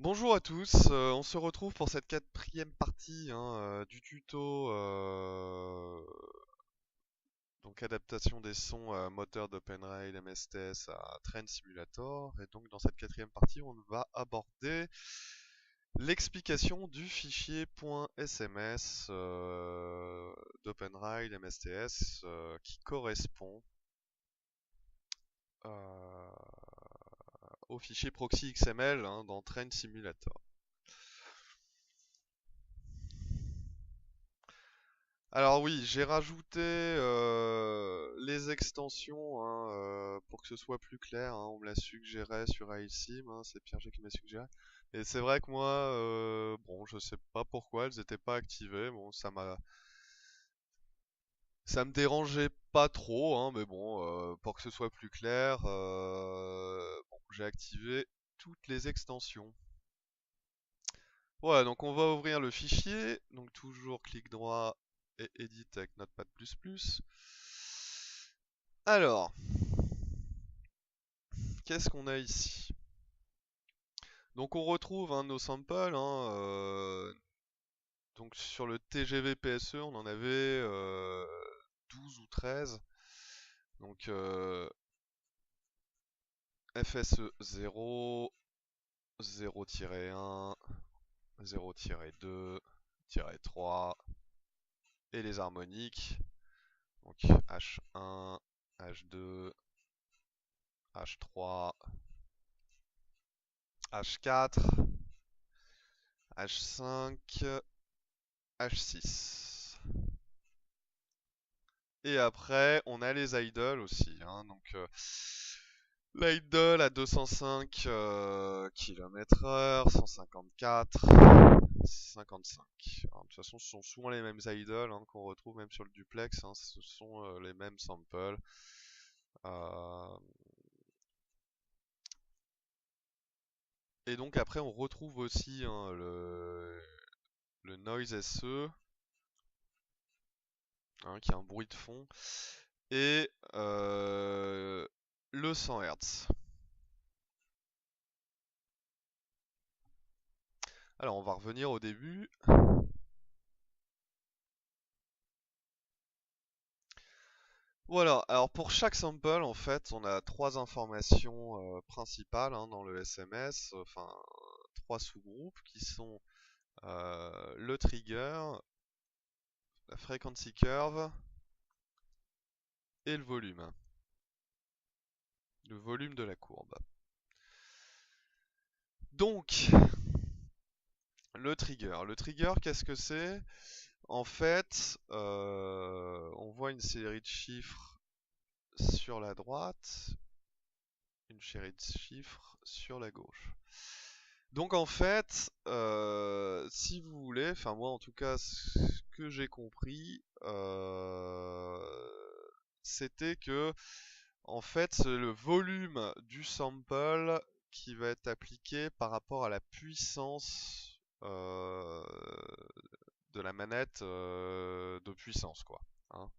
Bonjour à tous, on se retrouve pour cette quatrième partie du tuto donc adaptation des sons moteur d'OpenRail MSTS à Train Simulator. Et donc dans cette quatrième partie, on va aborder l'explication du fichier .sms d'OpenRail MSTS qui correspond euh, au fichier proxy XML dans Train Simulator. Alors oui, j'ai rajouté les extensions pour que ce soit plus clair. On me l'a suggéré sur Ailsim, c'est Pierre G qui m'a suggéré. Et c'est vrai que moi, bon, je sais pas pourquoi elles n'étaient pas activées. Bon, ça me dérangeait pas trop, mais bon, pour que ce soit plus clair, bon, j'ai activé toutes les extensions. Voilà, donc on va ouvrir le fichier. Donc toujours clic droit et edit avec Notepad++. Alors, qu'est-ce qu'on a ici? Donc on retrouve nos samples. Donc sur le TGV PSE, on en avait 12 ou 13. Donc FSE 0, 0-1, 0-2, 3 et les harmoniques. Donc H1, H2, H3, H4, H5, H6. Et après, on a les idoles aussi. Donc, l'idle à 205 km/h, 154, 55. Alors, de toute façon, ce sont souvent les mêmes idoles qu'on retrouve même sur le duplex. Ce sont les mêmes samples. Et donc après, on retrouve aussi le noise SE, qui est un bruit de fond, et le 100 Hz. Alors on va revenir au début. Voilà, alors pour chaque sample, en fait, on a trois informations principales dans le SMS, enfin trois sous-groupes qui sont le trigger, la frequency curve et le volume de la courbe. Donc, le trigger, qu'est-ce que c'est? En fait, on voit une série de chiffres sur la droite, une série de chiffres sur la gauche. Donc en fait, si vous voulez, enfin moi en tout cas, ce que j'ai compris, c'était que en fait c'est le volume du sample qui va être appliqué par rapport à la puissance de la manette de puissance, quoi. Alors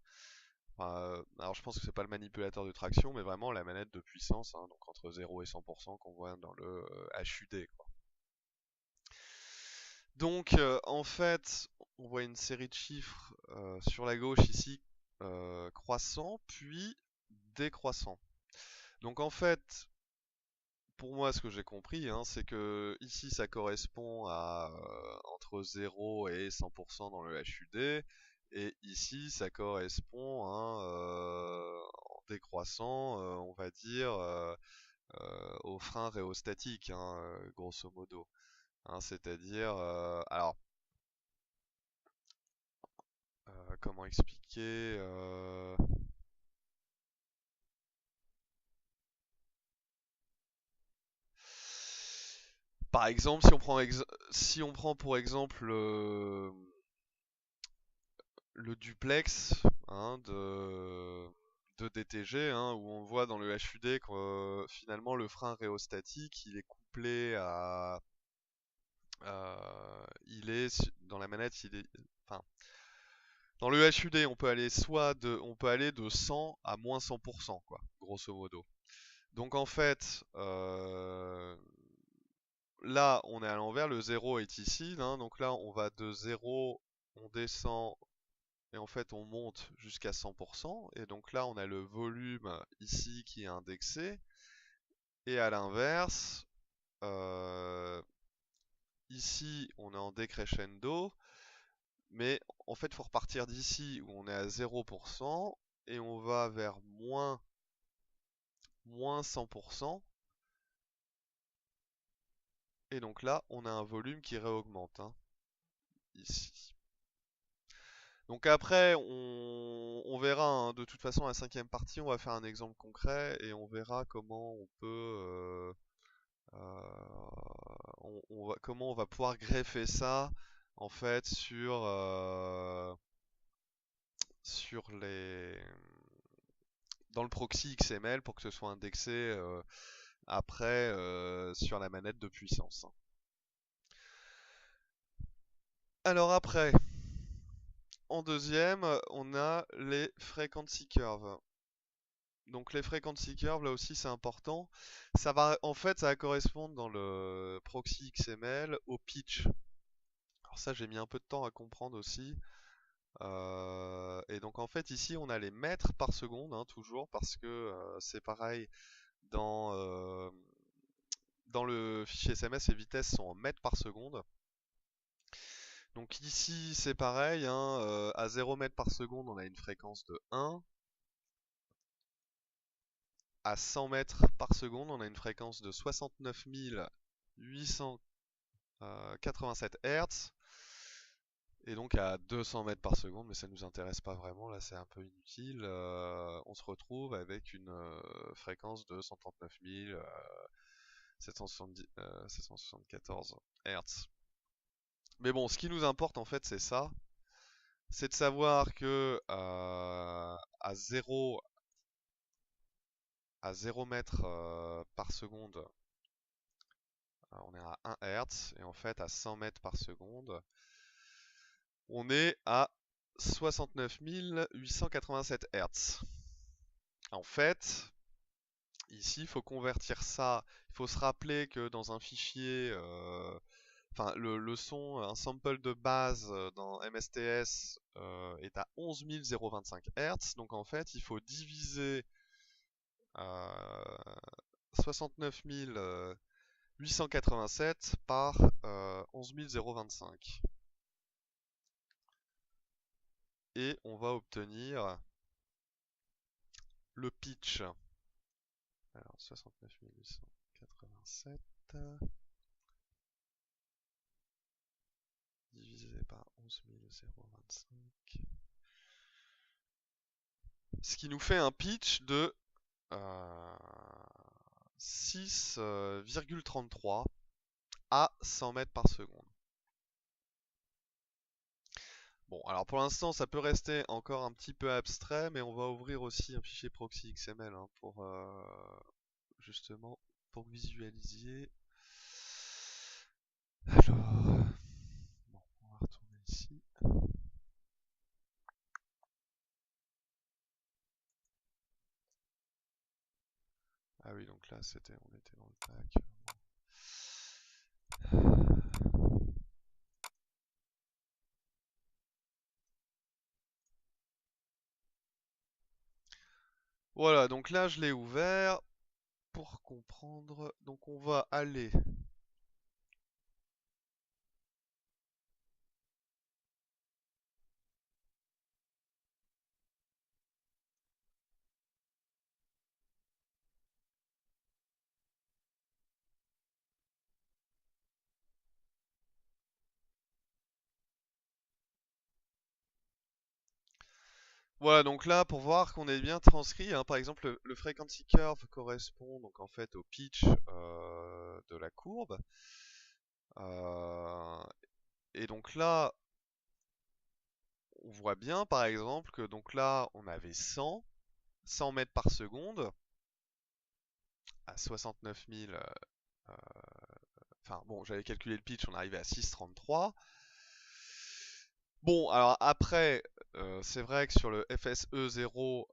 je pense que c'est pas le manipulateur de traction, mais vraiment la manette de puissance, donc entre 0 et 100% qu'on voit dans le HUD, quoi. Donc en fait, on voit une série de chiffres sur la gauche ici, croissant, puis décroissant. Donc en fait, pour moi, ce que j'ai compris, c'est que ici ça correspond à entre 0 et 100% dans le HUD, et ici ça correspond en décroissant, on va dire, au frein rhéostatique, grosso modo. C'est-à-dire, alors, comment expliquer Par exemple, si on prend pour exemple le duplex de DTG, où on voit dans le HUD que finalement le frein rhéostatique il est couplé à dans la manette enfin dans le HUD on peut aller de 100 à moins 100%, quoi, grosso modo. Donc en fait là, on est à l'envers, le 0 est ici, hein, donc là, on va de 0, on descend, et en fait, on monte jusqu'à 100%, et donc là, on a le volume ici qui est indexé, et à l'inverse, ici, on est en décrescendo, mais en fait, il faut repartir d'ici où on est à 0%, et on va vers moins 100%, et donc là, on a un volume qui réaugmente, hein, ici. Donc après, on verra, hein, de toute façon, la cinquième partie, on va faire un exemple concret, et on verra comment on peut... comment on va pouvoir greffer ça, en fait, sur dans le proxy XML pour que ce soit indexé après sur la manette de puissance. Alors après, en deuxième, on a les frequency curves. Donc les frequency curves, là aussi c'est important. En fait, ça va correspondre dans le proxy XML au pitch. Alors ça, j'ai mis un peu de temps à comprendre aussi. Et donc en fait ici on a les mètres par seconde, hein, toujours, parce que c'est pareil dans le fichier SMS, les vitesses sont en mètres par seconde. Donc ici c'est pareil, hein, à 0 mètres par seconde on a une fréquence de 1. À 100 mètres par seconde on a une fréquence de 69 887 Hz. Et donc à 200 mètres par seconde, mais ça nous intéresse pas vraiment, là c'est un peu inutile, on se retrouve avec une fréquence de 139 774 Hz. Mais bon, ce qui nous importe en fait c'est ça, c'est de savoir que à 0 mètres par seconde, on est à 1 Hz, et en fait à 100 mètres par seconde, on est à 69 887 Hz. En fait, ici, il faut convertir ça. Il faut se rappeler que dans un fichier, enfin, le son, un sample de base dans MSTS est à 11 025 Hz. Donc en fait, il faut diviser 69 887 par 11 025. Et on va obtenir le pitch. Alors 69 887 divisé par 11 025. Ce qui nous fait un pitch de 6,33 à 100 mètres par seconde. Bon, alors pour l'instant, ça peut rester encore un petit peu abstrait, mais on va ouvrir aussi un fichier proxy XML, hein, pour justement pour visualiser. Alors, bon, on va retourner ici. Ah oui, donc là, on était dans le pack. Voilà, donc là, je l'ai ouvert pour comprendre. Donc on va aller voilà, donc là, pour voir qu'on est bien transcrit, hein, par exemple, le frequency curve correspond donc en fait au pitch de la courbe. Et donc là, on voit bien, par exemple, que donc là, on avait 100 mètres par seconde à 69 000. Enfin bon, j'avais calculé le pitch, on arrivait à 6,33. Bon, alors après, c'est vrai que sur le FSE0,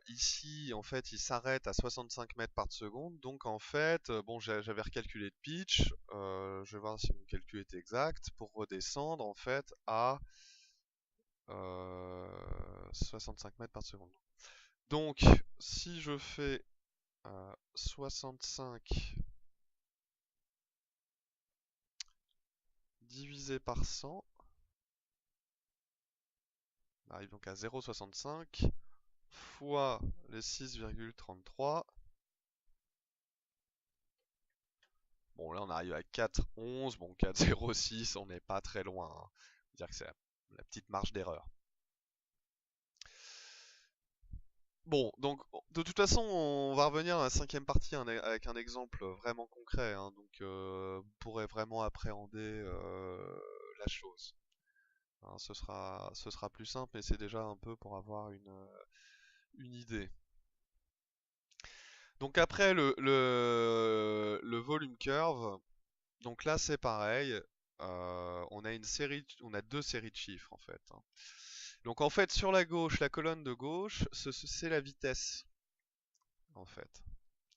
ici, en fait, il s'arrête à 65 mètres par seconde. Donc, en fait, bon, j'avais recalculé le pitch. Je vais voir si mon calcul est exact. Pour redescendre, en fait, à 65 mètres par seconde. Donc, si je fais 65 divisé par 100, on arrive donc à 0,65 fois les 6,33. Bon, là, on arrive à 4,11. Bon, 4,06, on n'est pas très loin, hein. Dire que c'est la petite marge d'erreur. Bon, donc, de toute façon, on va revenir à la cinquième partie hein, avec un exemple vraiment concret, hein. Donc, vous pourrez vraiment appréhender la chose, hein. Ce sera plus simple, mais c'est déjà un peu pour avoir une idée. Donc après le volume curve, donc là c'est pareil, on a deux séries de chiffres en fait, hein. Donc en fait sur la gauche, la colonne de gauche, c'est la vitesse en fait,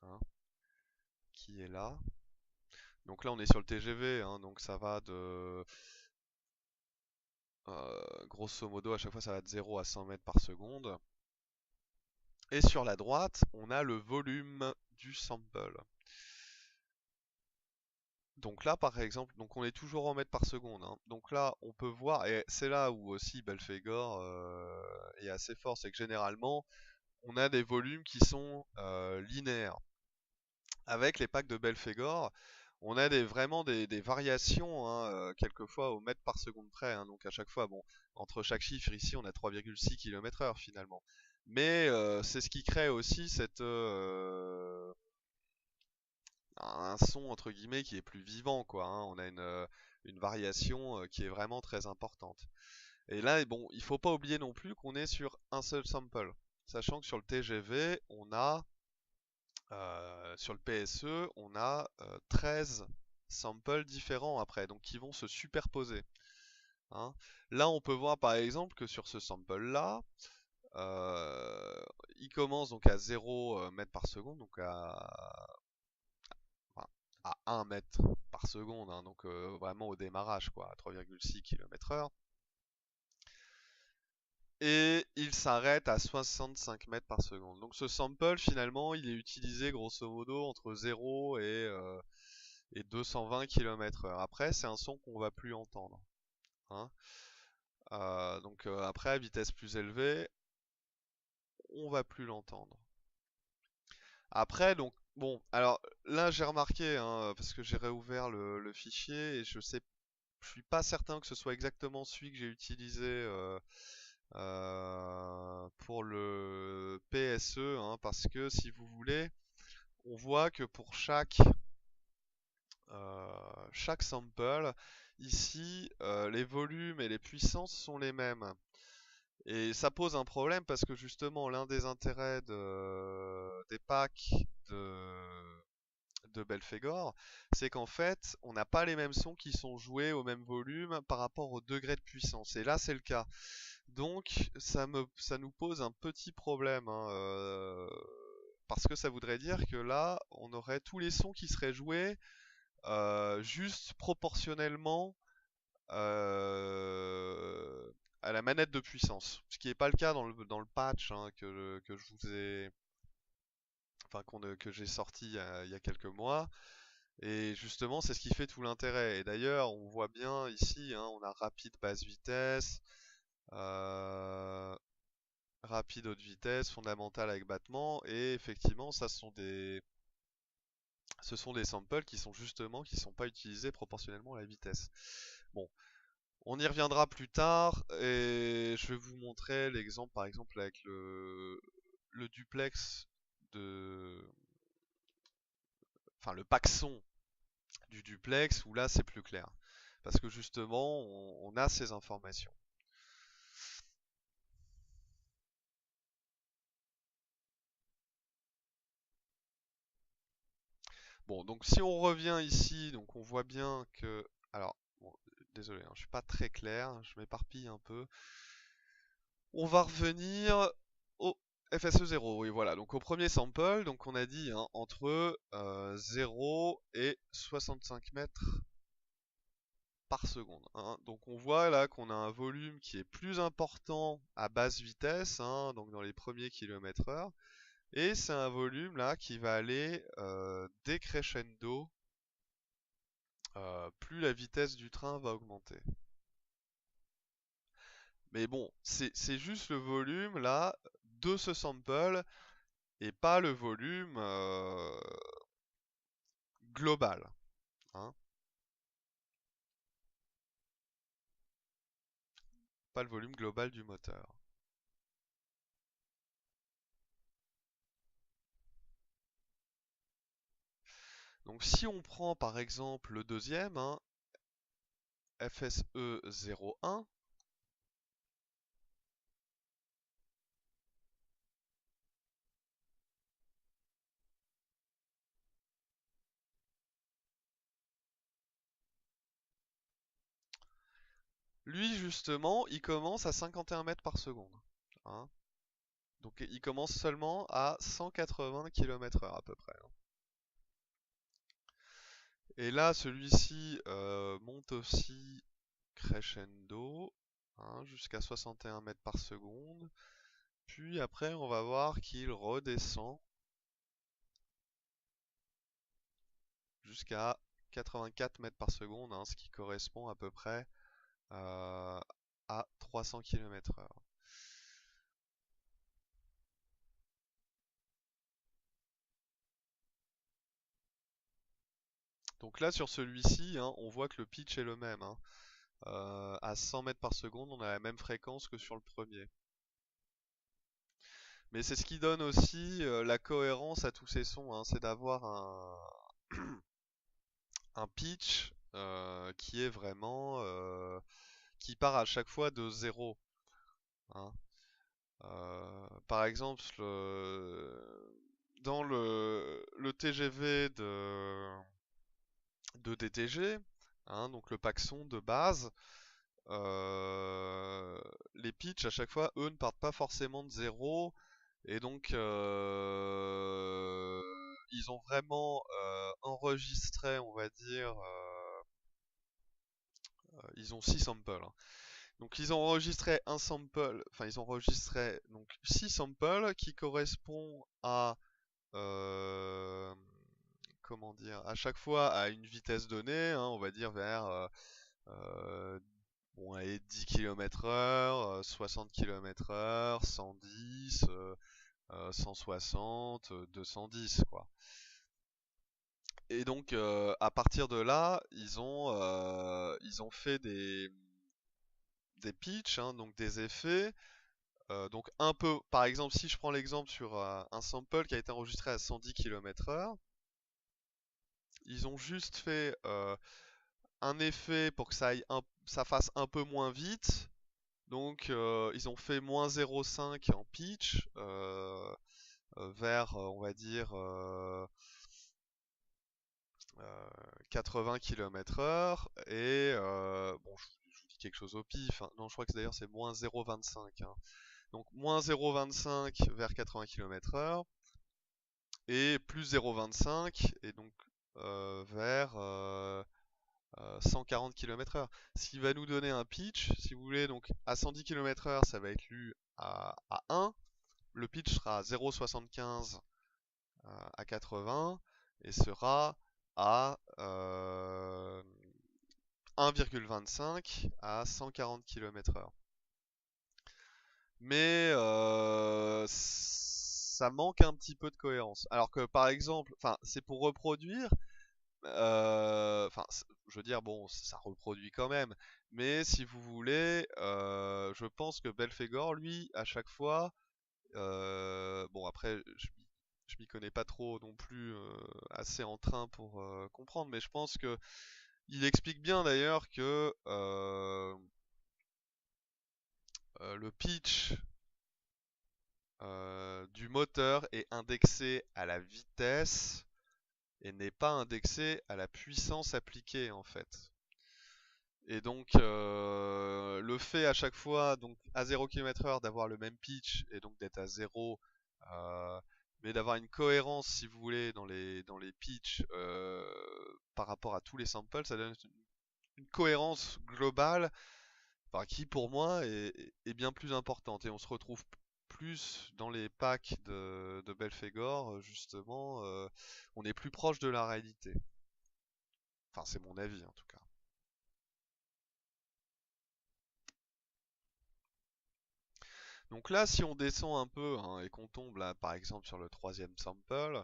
hein, qui est là. Donc là on est sur le TGV, hein, donc ça va de grosso modo à chaque fois ça va de 0 à 100 mètres par seconde. Et sur la droite, on a le volume du sample. Donc là, par exemple, donc on est toujours en mètres par seconde, hein. Donc là, on peut voir, et c'est là où aussi Belphégor est assez fort, c'est que généralement, on a des volumes qui sont linéaires. Avec les packs de Belphégor, on a vraiment des variations, hein, quelquefois au mètre par seconde près, hein. Donc à chaque fois, bon, entre chaque chiffre ici, on a 3,6 km/h finalement. Mais c'est ce qui crée aussi un son entre guillemets qui est plus vivant quoi, hein. On a une variation qui est vraiment très importante. Et là, bon, il faut pas oublier non plus qu'on est sur un seul sample, sachant que sur le TGV, sur le PSE, on a 13 samples différents après, donc qui vont se superposer, hein. Là, on peut voir par exemple que sur ce sample-là, il commence donc à 0 mètres par seconde, donc enfin, à 1 mètre par seconde, hein, donc vraiment au démarrage, quoi, à 3,6 km/h. Et il s'arrête à 65 mètres par seconde. Donc ce sample, finalement, il est utilisé grosso modo entre 0 et 220 km/h. Après, c'est un son qu'on va plus entendre, hein. Donc après, à vitesse plus élevée, on va plus l'entendre. Après, donc, bon, alors là, j'ai remarqué, hein, parce que j'ai réouvert le fichier et je suis pas certain que ce soit exactement celui que j'ai utilisé pour le PSE, hein, parce que si vous voulez, on voit que pour chaque sample, ici, les volumes et les puissances sont les mêmes. Et ça pose un problème parce que justement, l'un des intérêts des packs de Belphégor, c'est qu'en fait, on n'a pas les mêmes sons qui sont joués au même volume par rapport au degré de puissance. Et là, c'est le cas. Donc, ça nous pose un petit problème, hein, parce que ça voudrait dire que là, on aurait tous les sons qui seraient joués juste proportionnellement euh, à la manette de puissance. Ce qui n'est pas le cas dans le patch hein, que je vous ai, enfin que j'ai sorti il y a quelques mois. Et justement, c'est ce qui fait tout l'intérêt. Et d'ailleurs, on voit bien ici, hein, on a rapide basse vitesse, euh, rapide haute vitesse, fondamentale avec battement. Et effectivement, ce sont des samples qui sont justement, qui sont pas utilisés proportionnellement à la vitesse. Bon, on y reviendra plus tard et je vais vous montrer l'exemple par exemple avec le duplex enfin le pack son du duplex où là c'est plus clair. Parce que justement on a ces informations. Bon, donc si on revient ici, donc on voit bien que... Alors, bon, désolé, hein, je suis pas très clair, je m'éparpille un peu. On va revenir au FSE0, oui voilà, donc au premier sample, donc on a dit hein, entre 0 et 65 mètres par seconde, hein. Donc on voit là qu'on a un volume qui est plus important à basse vitesse, hein, donc dans les premiers kilomètres heure, et c'est un volume là qui va aller décrescendo plus la vitesse du train va augmenter. Mais bon, c'est juste le volume là de ce sample et pas le volume global, hein, pas le volume global du moteur. Donc si on prend par exemple le deuxième, hein, FSE 01, lui justement, il commence à 51 mètres par seconde, hein. Donc il commence seulement à 180 km/h à peu près, hein. Et là, celui-ci monte aussi crescendo, hein, jusqu'à 61 mètres par seconde. Puis après, on va voir qu'il redescend jusqu'à 84 mètres par seconde, hein, ce qui correspond à peu près à 300 km/h. Donc là, sur celui-ci, hein, on voit que le pitch est le même, hein. À 100 mètres par seconde, on a la même fréquence que sur le premier. Mais c'est ce qui donne aussi la cohérence à tous ces sons, hein, c'est d'avoir un pitch qui est vraiment qui part à chaque fois de zéro, hein. Par exemple, dans le TGV de DTG, hein, donc le paxon de base, les pitchs à chaque fois, eux, ne partent pas forcément de zéro, et donc ils ont vraiment enregistré, on va dire, ils ont 6 samples, hein. Donc ils ont enregistré un sample, enfin ils ont enregistré donc 6 samples qui correspondent à comment dire, à chaque fois à une vitesse donnée, hein, on va dire vers bon, allez, 10 km/h, 60 km/h, 110, 160, 210 quoi. Et donc à partir de là, ils ont fait des pitchs, hein, donc des effets. Donc un peu, par exemple, si je prends l'exemple sur un sample qui a été enregistré à 110 km/h, ils ont juste fait un effet pour que ça fasse un peu moins vite. Donc ils ont fait moins 0,5 en pitch vers, on va dire, 80 km/h. Et bon, je vous dis quelque chose au pif, hein. Non, je crois que d'ailleurs c'est moins 0,25, hein. Donc moins 0,25 vers 80 km/h et plus 0,25 et donc vers 140 km/h. Ce qui va nous donner un pitch, si vous voulez, donc à 110 km/h, ça va être lu à 1. Le pitch sera à 0,75 à 80 et sera à 1,25 à 140 km/h. Mais ça manque un petit peu de cohérence. Alors que par exemple, enfin, c'est pour reproduire. Enfin, je veux dire, bon, ça reproduit quand même. Mais si vous voulez, je pense que Belphégor, lui, à chaque fois, bon après, je m'y connais pas trop non plus assez en train pour comprendre, mais je pense que il explique bien d'ailleurs que le pitch du moteur est indexé à la vitesse et n'est pas indexé à la puissance appliquée en fait. Et donc le fait à chaque fois, donc à 0 km/h, d'avoir le même pitch et donc d'être à 0, euh, mais d'avoir une cohérence, si vous voulez, dans les pitchs par rapport à tous les samples, ça donne une cohérence globale, enfin, qui pour moi est bien plus importante. Et on se retrouve plus dans les packs de Belphégor, justement, on est plus proche de la réalité. Enfin, c'est mon avis en tout cas. Donc là, si on descend un peu, hein, et qu'on tombe là, par exemple, sur le troisième sample,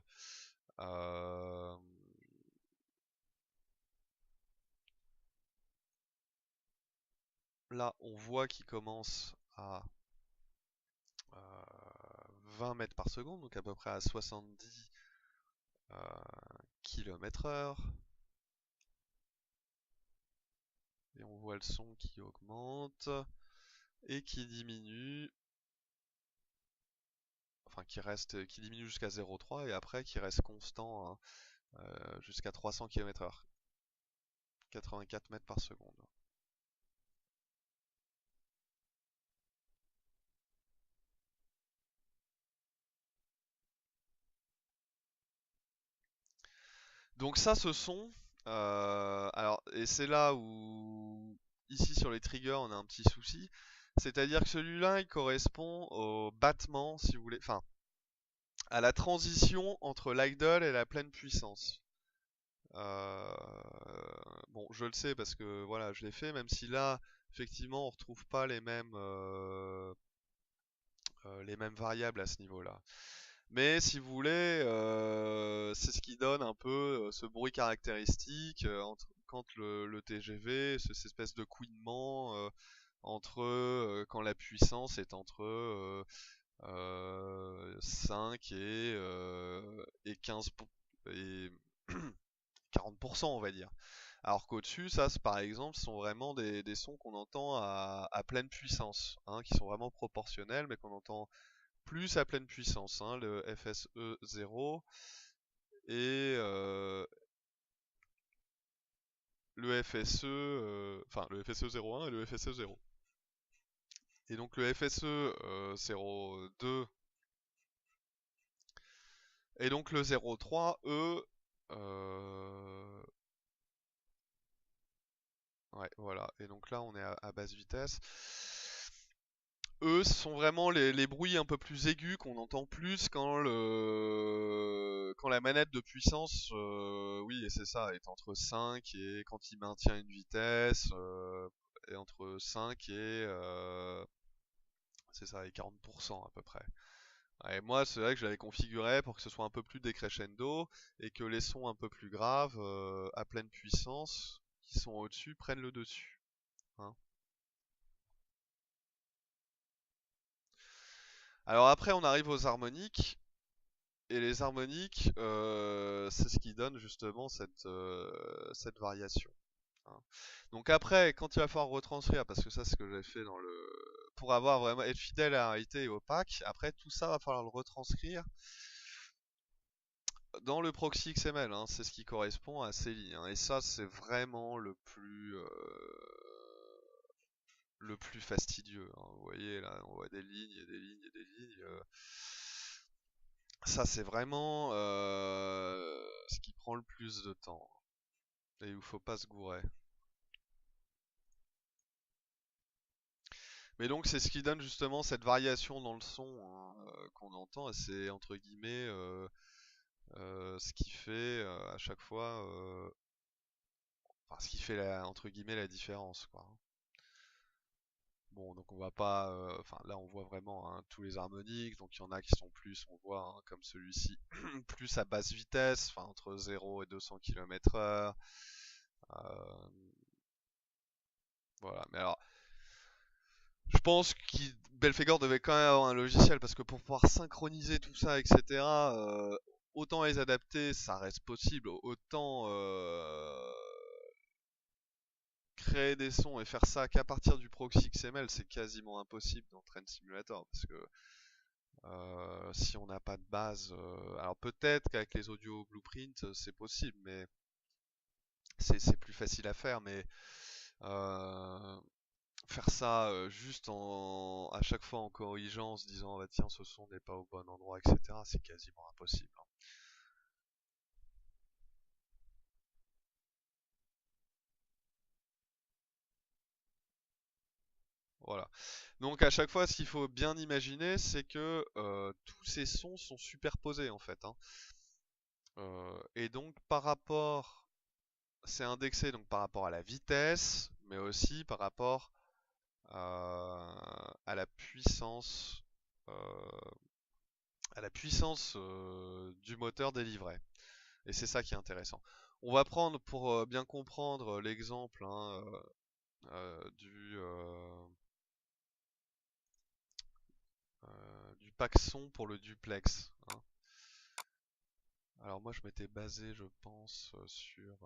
euh, là, on voit qu'il commence à 20 mètres par seconde, donc à peu près à 70 km/h. Et on voit le son qui augmente et qui diminue, enfin qui diminue jusqu'à 0,3 et après qui reste constant, hein, jusqu'à 300 km/h, 84 mètres par seconde. Donc ça, ce son, alors, et c'est là où, ici sur les triggers, on a un petit souci, c'est-à-dire que celui-là, il correspond au battement, si vous voulez, enfin, à la transition entre l'idle et la pleine puissance. Euh, bon, je le sais parce que voilà, je l'ai fait, même si là, effectivement, on retrouve pas les mêmes variables à ce niveau-là. Mais si vous voulez, c'est ce qui donne un peu ce bruit caractéristique quand le TGV, cette espèce de couinement entre quand la puissance est entre 5 et 15 et 40%, on va dire. Alors qu'au-dessus, ça, par exemple, sont vraiment des sons qu'on entend à pleine puissance, hein, qui sont vraiment proportionnels, mais qu'on entend plus à pleine puissance, hein, le FSE 0 et le FSE, enfin le FSE 01 et le FSE 0. Et donc le FSE 02 et donc le 03, eux, ouais, voilà. Et donc là, on est à basse vitesse. Eux, ce sont vraiment les bruits un peu plus aigus qu'on entend plus quand la manette de puissance, oui, et c'est ça, est entre 5 et quand il maintient une vitesse, et entre 5 c'est ça, et 40% à peu près. Ouais, et moi, c'est vrai que je l'avais configuré pour que ce soit un peu plus décrescendo et que les sons un peu plus graves, à pleine puissance, qui sont au-dessus, prennent le dessus, hein. Alors après, on arrive aux harmoniques. Et les harmoniques, c'est ce qui donne justement cette variation, hein. Donc après, quand il va falloir retranscrire, parce que ça c'est ce que j'ai fait pour avoir vraiment être fidèle à la réalité et opaque, après tout ça va falloir le retranscrire dans le proxy XML, hein. C'est ce qui correspond à ces lignes, hein. Et ça c'est vraiment le plus fastidieux, hein. Vous voyez là, on voit des lignes et des lignes et des lignes. Ça, c'est vraiment ce qui prend le plus de temps et où faut pas se gourer. Mais donc, c'est ce qui donne justement cette variation dans le son, hein, qu'on entend, et c'est entre guillemets ce qui fait à chaque fois, enfin, ce qui fait entre guillemets la différence, quoi. Bon, donc on va pas, enfin là on voit vraiment, hein, tous les harmoniques, donc il y en a qui sont plus, on voit, hein, comme celui-ci, plus à basse vitesse, enfin entre 0 et 200 km/h. Euh, voilà, mais alors, je pense que Belphégor devait quand même avoir un logiciel parce que pour pouvoir synchroniser tout ça, etc., autant les adapter, ça reste possible, autant créer des sons et faire ça qu'à partir du proxy XML, c'est quasiment impossible dans Train Simulator parce que si on n'a pas de base, alors peut-être qu'avec les audio blueprints c'est possible, mais c'est plus facile à faire, mais Euh, Faire ça juste à chaque fois en corrigeant, en se disant bah tiens ce son n'est pas au bon endroit, etc. C'est quasiment impossible, hein. Voilà. Donc à chaque fois, ce qu'il faut bien imaginer, c'est que tous ces sons sont superposés en fait, hein. Et donc par rapport, c'est indexé donc par rapport à la vitesse, mais aussi par rapport à la puissance, euh, du moteur délivré. Et c'est ça qui est intéressant. On va prendre pour bien comprendre l'exemple, hein, du pack son pour le duplex, hein. Alors moi je m'étais basé, je pense, sur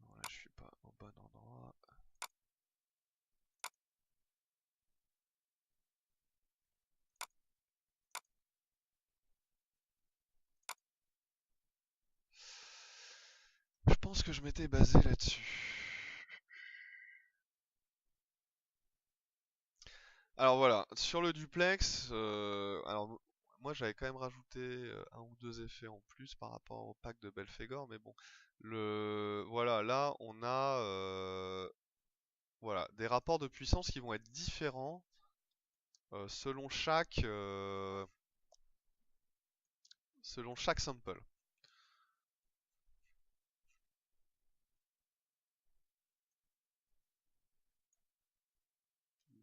non, là je suis pas au bon endroit. Je pense que je m'étais basé là-dessus. Alors voilà, sur le duplex, alors moi j'avais quand même rajouté un ou deux effets en plus par rapport au pack de Belphégor, mais bon, voilà, là on a voilà, des rapports de puissance qui vont être différents selon chaque sample.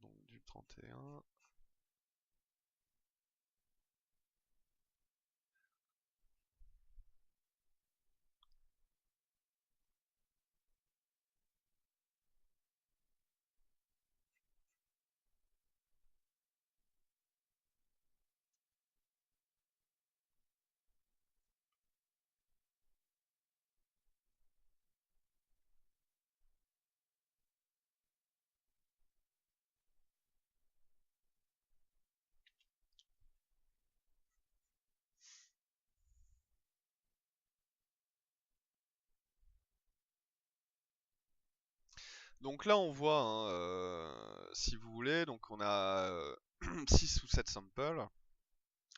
Donc du 31. Donc là on voit, hein, si vous voulez, donc on a 6 ou 7 samples.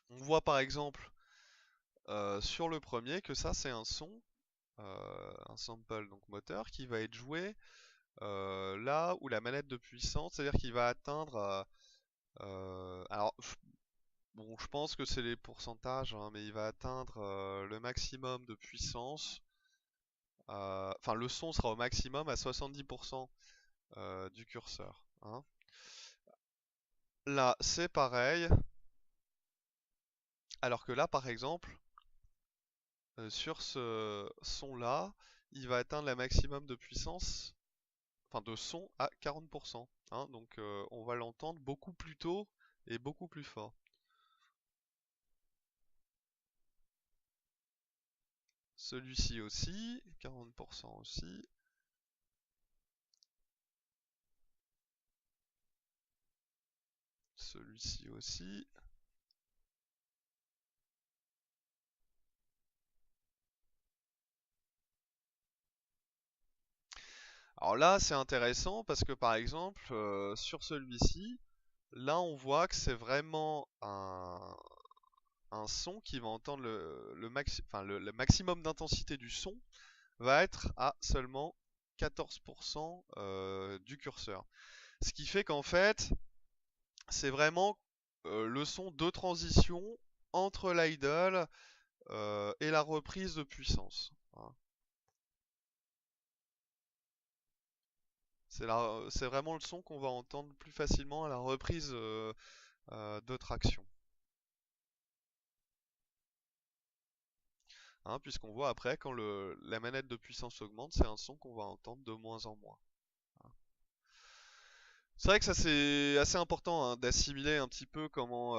On voit par exemple sur le premier que ça c'est un son, un sample donc moteur qui va être joué là où la manette de puissance, c'est-à-dire qu'il va atteindre alors bon je pense que c'est les pourcentages, hein, mais il va atteindre le maximum de puissance, enfin le son sera au maximum à 70% du curseur, hein. Là c'est pareil, alors que là par exemple sur ce son là il va atteindre la maximum de puissance, enfin de son à 40%, hein, donc on va l'entendre beaucoup plus tôt et beaucoup plus fort. Celui-ci aussi, 40% aussi. Celui-ci aussi. Alors là, c'est intéressant parce que par exemple, sur celui-ci, là on voit que c'est vraiment un son qui va entendre le maximum d'intensité du son va être à seulement 14% du curseur. Ce qui fait qu'en fait, c'est vraiment le son de transition entre l'idle et la reprise de puissance, hein. C'est vraiment le son qu'on va entendre plus facilement à la reprise de traction, hein, puisqu'on voit après quand la manette de puissance augmente, c'est un son qu'on va entendre de moins en moins, hein. C'est vrai que ça c'est assez important, hein, d'assimiler un petit peu comment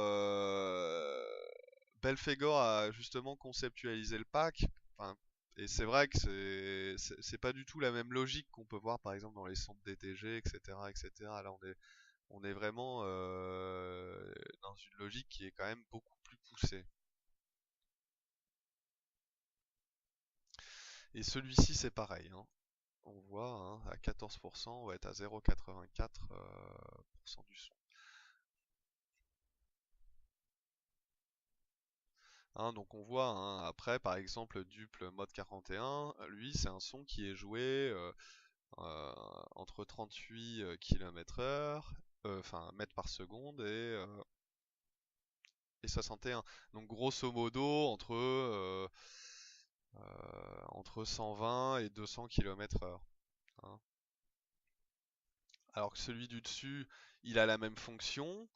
Belphégor a justement conceptualisé le pack. Enfin, Et c'est vrai que c'est pas du tout la même logique qu'on peut voir par exemple dans les centres DTG, etc., etc. Là, on est vraiment dans une logique qui est quand même beaucoup plus poussée. Et celui-ci, c'est pareil, hein. On voit hein, à 14%, on va être à 0,84% du son. Hein, donc on voit hein, après, par exemple, Duple Mode 41, lui, c'est un son qui est joué euh, entre 38 km/h, enfin mètres par seconde et 61. Donc grosso modo entre 120 et 200 km/h. Hein. Alors que celui du dessus, il a la même fonction,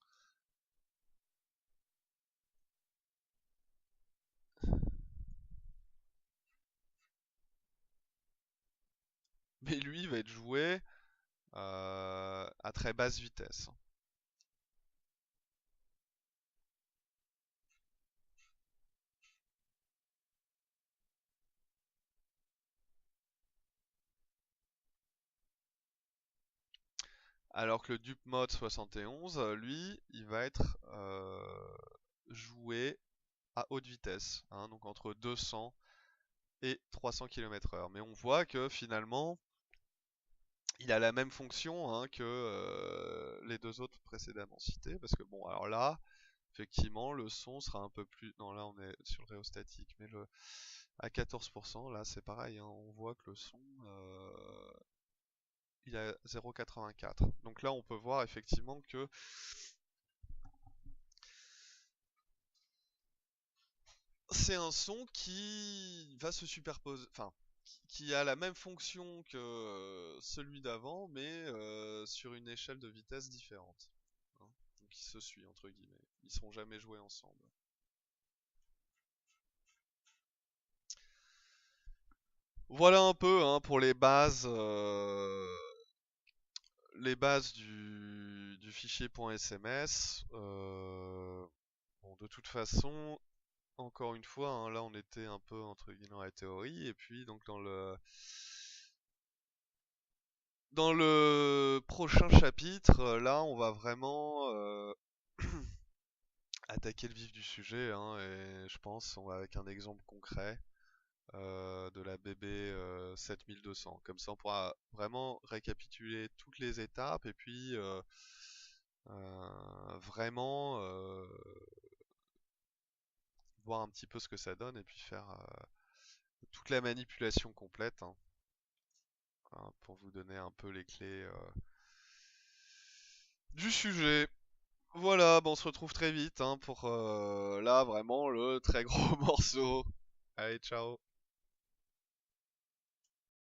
mais lui va être joué à très basse vitesse. Alors que le Dupe Mode 71, lui, il va être joué à haute vitesse, hein, donc entre 200 et 300 km/h. Mais on voit que finalement, il a la même fonction hein, que les deux autres précédemment cités, parce que bon, alors là, effectivement, le son sera un peu plus. Non, là, on est sur le rhéostatique, mais à 14%, là, c'est pareil, hein, on voit que le son, il a 0,84. Donc là, on peut voir effectivement que c'est un son qui va se superposer, enfin, qui a la même fonction que celui d'avant, mais sur une échelle de vitesse différente. Hein. Donc ils se suivent, entre guillemets. Ils seront jamais joués ensemble. Voilà un peu hein, pour les bases du fichier .sms. Bon, de toute façon, encore une fois, hein, là on était un peu entre guillemets dans la théorie, et puis donc dans le prochain chapitre, là on va vraiment attaquer le vif du sujet, hein, et je pense on va avec un exemple concret de la BB 7200. Comme ça on pourra vraiment récapituler toutes les étapes et puis vraiment voir un petit peu ce que ça donne et puis faire toute la manipulation complète hein, hein, pour vous donner un peu les clés du sujet. Voilà, bon, on se retrouve très vite hein, pour là vraiment le très gros morceau. Allez, ciao.